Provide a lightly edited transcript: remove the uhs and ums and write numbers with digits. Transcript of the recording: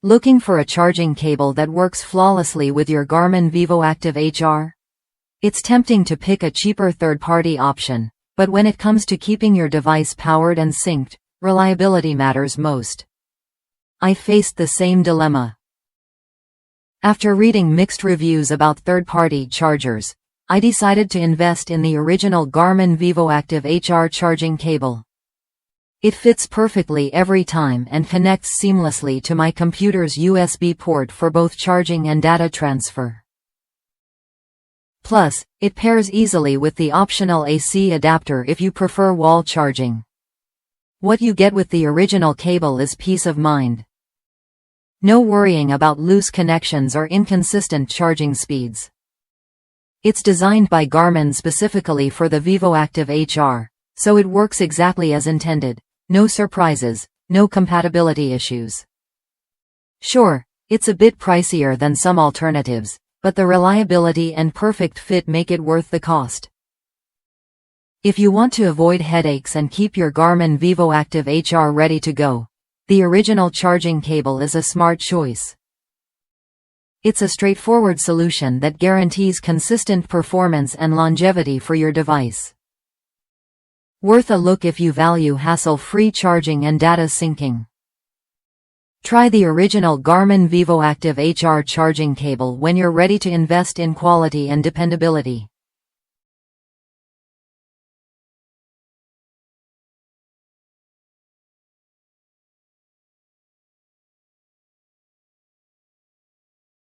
Looking for a charging cable that works flawlessly with your Garmin Vivoactive HR? It's tempting to pick a cheaper third-party option, but when it comes to keeping your device powered and synced, reliability matters most. I faced the same dilemma. After reading mixed reviews about third-party chargers, I decided to invest in the original Garmin Vivoactive HR charging cable. It fits perfectly every time and connects seamlessly to my computer's USB port for both charging and data transfer. Plus, it pairs easily with the optional AC adapter if you prefer wall charging. What you get with the original cable is peace of mind. No worrying about loose connections or inconsistent charging speeds. It's designed by Garmin specifically for the Vivoactive HR, so it works exactly as intended. No surprises, no compatibility issues. Sure, it's a bit pricier than some alternatives, but the reliability and perfect fit make it worth the cost. If you want to avoid headaches and keep your Garmin Vivoactive HR ready to go, the original charging cable is a smart choice. It's a straightforward solution that guarantees consistent performance and longevity for your device. Worth a look if you value hassle-free charging and data syncing. Try the original Garmin Vivoactive HR charging cable when you're ready to invest in quality and dependability.